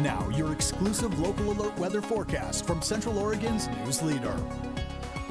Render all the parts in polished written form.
Now, your exclusive local alert weather forecast from Central Oregon's news leader.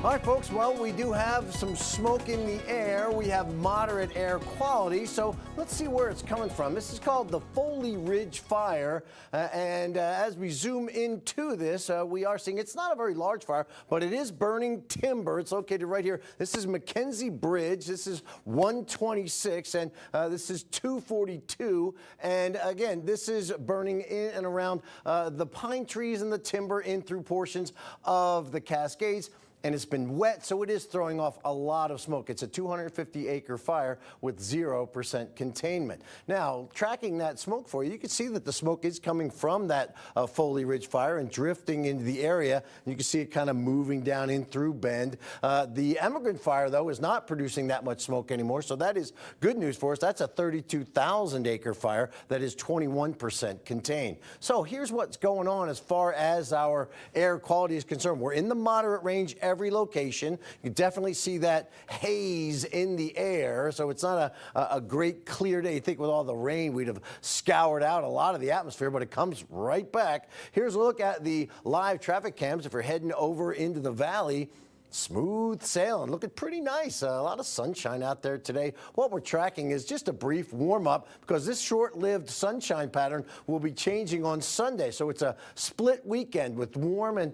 All right, folks, well, we do have some smoke in the air. We have moderate air quality, so let's see where it's coming from. This is called the Foley Ridge Fire, and as we zoom into this, we are seeing it's not a very large fire, but it is burning timber. It's located right here. This is Mackenzie Bridge. This is 126, and this is 242. And again, this is burning in and around the pine trees and the timber in through portions of the Cascades. And it's been wet, so it is throwing off a lot of smoke. It's a 250-acre fire with 0% containment. Now, tracking that smoke for you, you can see that the smoke is coming from that Foley Ridge fire and drifting into the area. You can see it kind of moving down in through Bend. The Emigrant fire, though, is not producing that much smoke anymore, so that is good news for us. That's a 32,000-acre fire that is 21% contained. So here's what's going on as far as our air quality is concerned. We're in the moderate range every location. You definitely see that haze in the air, so it's not a great clear day. You think with all the rain we'd have scoured out a lot of the atmosphere, but it comes right back. Here's a look at the live traffic cams if you're heading over into the valley. Smooth sailing, looking pretty nice. A lot of sunshine out there today. What we're tracking is just a brief warm up because this short-lived sunshine pattern will be changing on Sunday. So it's a split weekend with warm and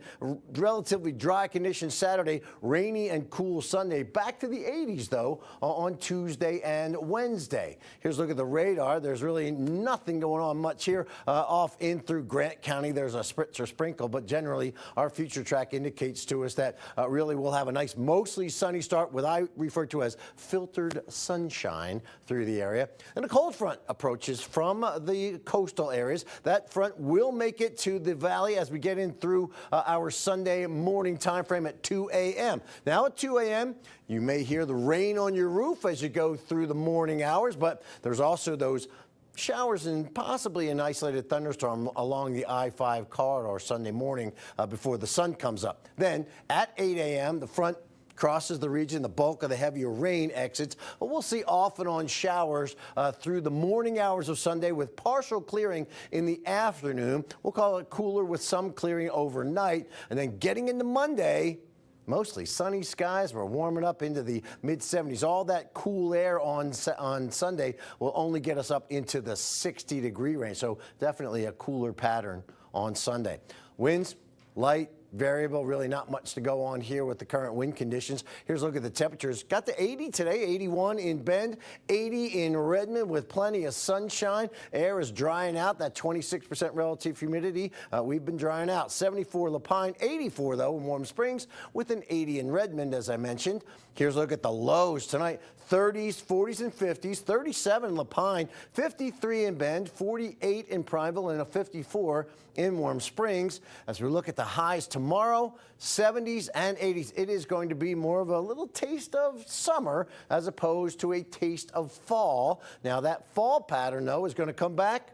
relatively dry conditions Saturday, rainy and cool Sunday. Back to the 80s though on Tuesday and Wednesday. Here's a look at the radar. There's really nothing going on much here off in through Grant County. There's a spritz or sprinkle, but generally our future track indicates to us that really we'll have a nice mostly sunny start with I refer to as filtered sunshine through the area. And a cold front approaches from the coastal areas. That front will make it to the valley as we get in through our Sunday morning time frame at 2 a.m. Now at 2 a.m. you may hear the rain on your roof as you go through the morning hours, but there's also those showers and possibly an isolated thunderstorm along the I-5 corridor Sunday morning before the sun comes up. Then at 8 a.m. the front crosses the region, the bulk of the heavier rain exits. But we'll see off and on showers through the morning hours of Sunday with partial clearing in the afternoon. We'll call it cooler with some clearing overnight. And then getting into Monday, mostly sunny skies. We're warming up into the mid-70s. All that cool air on Sunday will only get us up into the 60-degree range. So definitely a cooler pattern on Sunday. Winds, light, variable, really not much to go on here with the current wind conditions. Here's a look at the temperatures. Got to 80 today, 81 in Bend, 80 in Redmond with plenty of sunshine. Air is drying out, that 26% relative humidity. We've been drying out. 74 La Pine, 84 though in Warm Springs with an 80 in Redmond as I mentioned. Here's a look at the lows tonight. 30s, 40s, and 50s, 37 in La Pine, 53 in Bend, 48 in Prineville, and a 54 in Warm Springs. As we look at the highs tomorrow, 70s and 80s, it is going to be more of a little taste of summer as opposed to a taste of fall. Now that fall pattern, though, is going to come back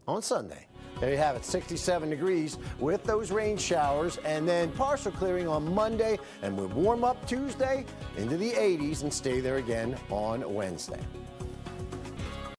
on Sunday. There you have it, 67 degrees with those rain showers and then partial clearing on Monday, and we'll warm up Tuesday into the 80s and stay there again on Wednesday.